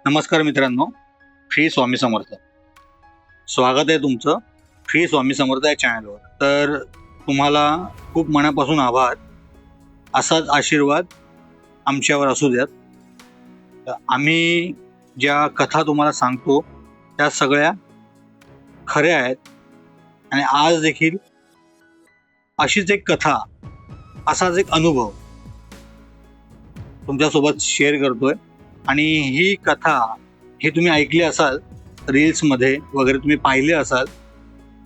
नमस्कार मित्रांनो, श्री स्वामी समर्थ. स्वागत आहे तुमचं श्री स्वामी समर्थ या चॅनलवर. तर तुम्हाला खूप मनापासून आभार. असाच आशीर्वाद आमच्यावर असू द्यात. आम्ही ज्या कथा तुम्हाला सांगतो त्या सगळ्या खऱ्या आहेत आणि आज देखील अशीच एक कथा, असाच एक अनुभव तुमच्यासोबत शेअर करतोय. आणि ही कथा हे तुम्ही ऐकली असाल, रील्समध्ये वगैरे तुम्ही पाहिले असाल.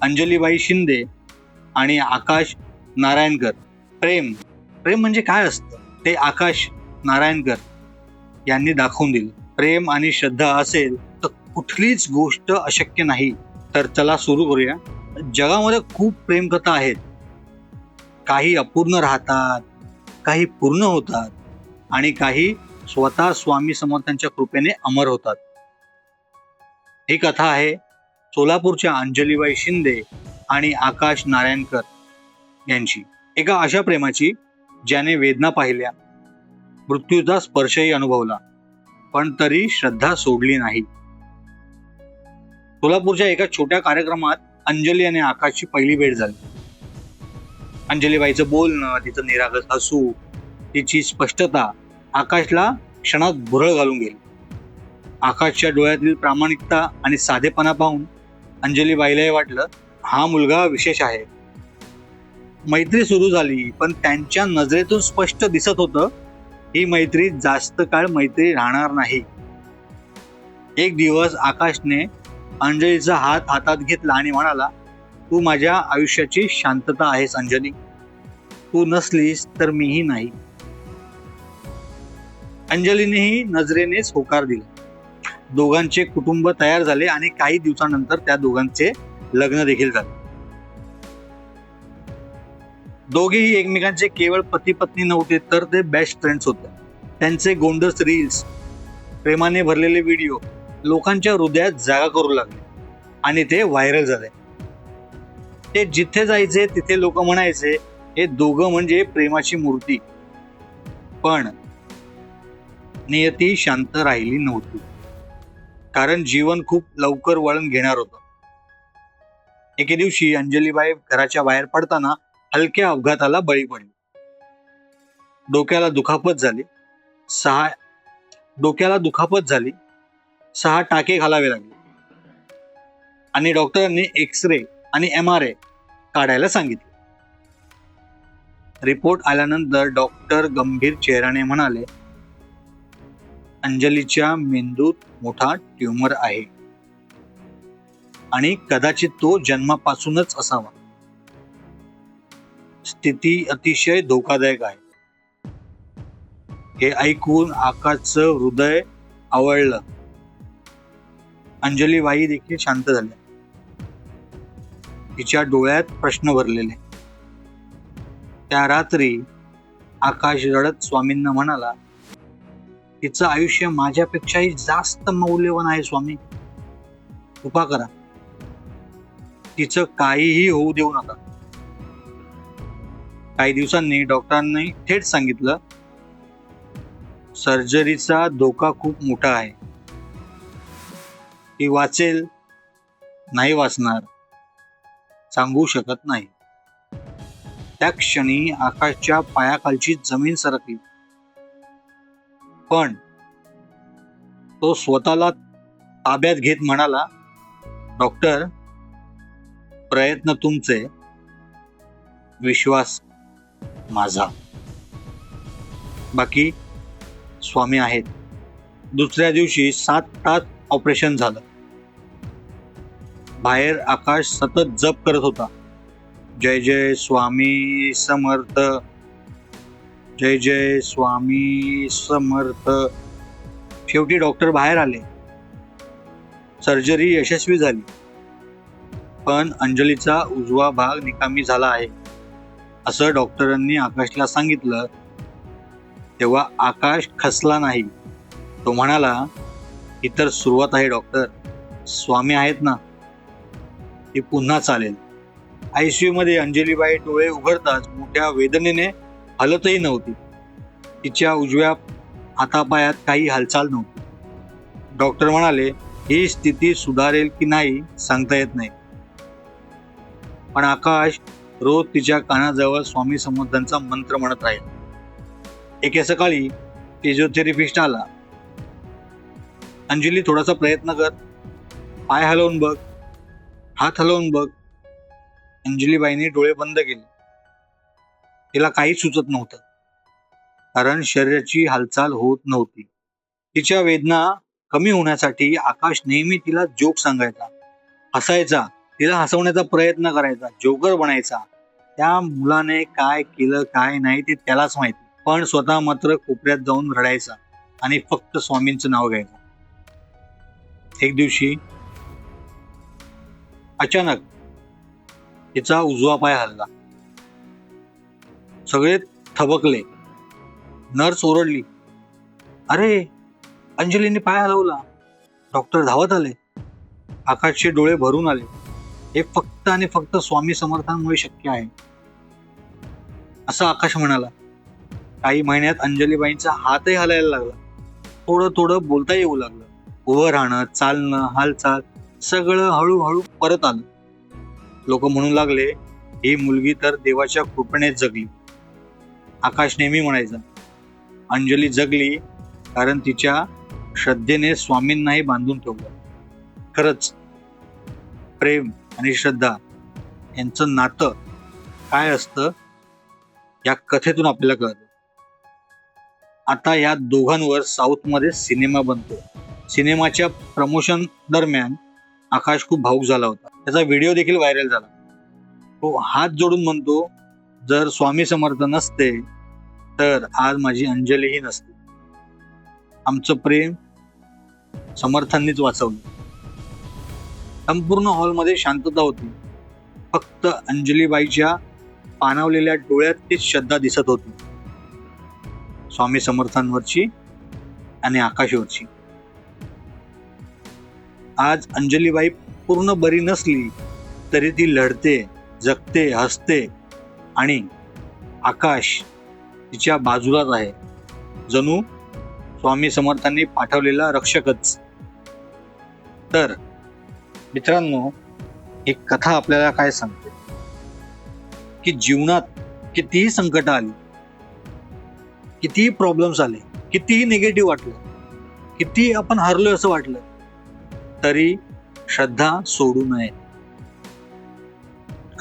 अंजलीबाई शिंदे आणि आकाश नारायणकर. प्रेम म्हणजे काय असतं ते आकाश नारायणकर यांनी दाखवून दिलं. प्रेम आणि श्रद्धा असेल तर कुठलीच गोष्ट अशक्य नाही. तर चला सुरू करूया. जगामध्ये खूप प्रेमकथा आहेत. काही अपूर्ण राहतात, काही पूर्ण होतात आणि काही स्वतः स्वामी समर्थांच्या कृपेने अमर होतात. ही कथा आहे सोलापूरच्या अंजलीबाई शिंदे आणि आकाश नारायणकर यांची. एका अशा प्रेमाची ज्याने वेदना पाहिल्या, मृत्यूचा स्पर्शही अनुभवला, पण तरी श्रद्धा सोडली नाही. सोलापूरच्या एका छोट्या कार्यक्रमात अंजली आणि आकाशची पहिली भेट झाली. अंजलीबाईचं बोलणं, तिचं निरागस हसू, तिची स्पष्टता आकाशला क्षणात भुरळ घालून गेली. आकाशच्या डोळ्यातील प्रामाणिकता आणि साधेपणा पाहून अंजलीबाईलाही वाटलं, हा मुलगा विशेष आहे. मैत्री सुरू झाली, पण त्यांच्या नजरेतून स्पष्ट दिसत होतं ही मैत्री जास्त काळ मैत्री राहणार नाही. एक दिवस आकाशने अंजलीचा हात हातात घेतला आणि म्हणाला, तू माझ्या आयुष्याची शांतता आहेस अंजली. तू नसलीस तर मीही नाही. अंजलीनेही नजरेनेच होकार दिला. दोघांचे कुटुंब तयार झाले आणि काही दिवसानंतर त्या दोघांचे लग्न देखील झाले. दोघेही एकमेकांचे केवळ पती पत्नी नव्हते, तर ते बेस्ट फ्रेंड्स होते. त्यांचे गोंडस रील्स, प्रेमाने भरलेले व्हिडिओ लोकांच्या हृदयात जागा करू लागले आणि ते व्हायरल झाले. ते जिथे जायचे तिथे लोक म्हणायचे, हे दोघं म्हणजे प्रेमाची मूर्ती. पण नियती शांत राहिली नव्हती, कारण जीवन खूप लवकर वळण घेणार होतं. एके दिवशी अंजलीबाई घराच्या बाहेर पडताना हलक्या अपघाताला बळी पडली. डोक्याला दुखापत झाली. 6 टाके घालावे लागले आणि डॉक्टरांनी एक्सरे आणि MRI काढायला सांगितले. रिपोर्ट आल्यानंतर डॉक्टर गंभीर चेहऱ्याने म्हणाले, अंजलीच्या मेंदूत मोठा ट्यूमर आहे आणि कदाचित तो जन्मापासूनच असावा. स्थिती अतिशय धोकादायक आहे. हे ऐकून आकाशचं हृदय आवळलं. अंजलीबाई देखील शांत झाल्या. तिच्या डोळ्यात प्रश्न भरलेले. त्या रात्री आकाश रडत स्वामींना म्हणाला, तिचं आयुष्य माझ्यापेक्षाही जास्त मौल्यवान आहे स्वामी. कृपा करा, तिचं काहीही होऊ देऊ नका. काही दिवसांनी डॉक्टरांनी थेट सांगितलं, सर्जरीचा धोका खूप मोठा आहे. ती वाचेल नाही वाचणार सांगू शकत नाही. त्या क्षणी आकाशच्या पायाखालची जमीन सरकली. पण तो स्वतःला ताब्यात घेत म्हणाला, डॉक्टर, प्रयत्न तुमचे, विश्वास माझा. बाकी स्वामी आहेत. दुसऱ्या दिवशी 7 तास ऑपरेशन झालं. बाहेर आकाश सतत जप करत होता, जय जय स्वामी समर्थ, जय जय स्वामी समर्थ. शेवटी डॉक्टर बाहेर आले. सर्जरी यशस्वी झाली, पण अंजलीचा उजवा भाग निकामी झाला आहे असं डॉक्टरांनी आकाशला सांगितलं. तेव्हा आकाश खचला नाही. तो म्हणाला, ही तर सुरुवात आहे डॉक्टर. स्वामी आहेत ना, ती पुन्हा चालेल. ICU मध्ये अंजलीबाई डोळे उघडताच मोठ्या वेदनेने हलतही नव्हती. तिच्या उजव्या हातापायात काही हालचाल नव्हती. डॉक्टर म्हणाले, ही स्थिती सुधारेल की नाही सांगता येत नाही. पण आकाश रोज तिच्या कानाजवळ स्वामी समर्थांचा मंत्र म्हणत राहील. एके सकाळी फिजिओथेरपिस्ट आला. अंजली, थोडासा प्रयत्न कर, पाय हलवून बघ, हात हलवून बघ. अंजलीबाईंनी डोळे बंद केले. तिला काही सुचत नव्हतं, कारण शरीराची हालचाल होत नव्हती. तिच्या वेदना कमी होण्यासाठी आकाश नेहमी तिला जोक सांगायचा, हसायचा, तिला हसवण्याचा प्रयत्न करायचा, जोकर बनायचा. त्या मुलाने काय केलं काय नाही ते त्यालाच माहिती. पण स्वतः मात्र कोपऱ्यात जाऊन रडायचा आणि फक्त स्वामींचं नाव घ्यायचा. एक दिवशी अचानक तिचा उजवा पाय हलला. सगळे थबकले. नर्स ओरडली, अरे, अंजलीने पाय हलवला. डॉक्टर धावत आले. आकाशचे डोळे भरून आले. हे फक्त आणि फक्त स्वामी समर्थांमुळे शक्य आहे, असं आकाश म्हणाला. काही महिन्यात अंजलीबाईंचा हातही हलायला लागला. थोडं थोडं बोलता येऊ लागलं. उभं राहणं, चालणं, हालचाल सगळं हळूहळू परत आलं. लोक म्हणू लागले, ही मुलगी तर देवाच्या कृपेनेच जगली. आकाश नेहमी म्हणायचा, अंजली जगली कारण तिच्या श्रद्धेने स्वामींनाही बांधून ठेवलं. खरंच प्रेम आणि श्रद्धा यांचं नातं काय असतं या कथेतून आपल्याला कळतं. आता या दोघांवर साऊथमध्ये सिनेमा बनतो. सिनेमाच्या प्रमोशन दरम्यान आकाश खूप भावूक झाला होता. त्याचा व्हिडिओ देखील व्हायरल झाला. तो हात जोडून म्हणतो, जर स्वामी समर्थ नसते तर आज माझी अंजलीही नसते. आमचं प्रेम समर्थांनीच वाचवलं. संपूर्ण हॉलमध्ये शांतता होती. फक्त अंजलीबाईच्या पाणावलेल्या डोळ्यात ती श्रद्धा दिसत होती, स्वामी समर्थांवरची आणि आकाशवरची. आज अंजलीबाई पूर्ण बरी नसली तरी ती लढते, जगते, हसते आणि आकाश तिच्या बाजूलाच आहे, जणू स्वामी समर्थांनी पाठवलेला रक्षकच. तर मित्रांनो, ही कथा आपल्याला काय सांगते की जीवनात कितीही संकट आली, कितीही प्रॉब्लेम्स आले, कितीही निगेटिव्ह वाटलं, कितीही आपण हरलोय असं वाटलं, तरी श्रद्धा सोडू नये.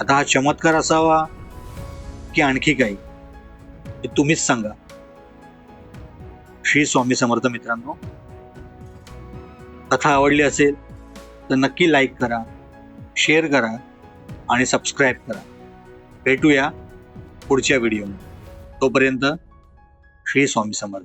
आता हा चमत्कार असावा की आणखी काही, हे तुम्हीच सांगा. श्री स्वामी समर्थ. मित्रांनो, कथा आवडली असेल तर नक्की लाईक करा, शेअर करा आणि सबस्क्राईब करा. भेटूया पुढच्या व्हिडिओमध्ये. तोपर्यंत श्री स्वामी समर्थ.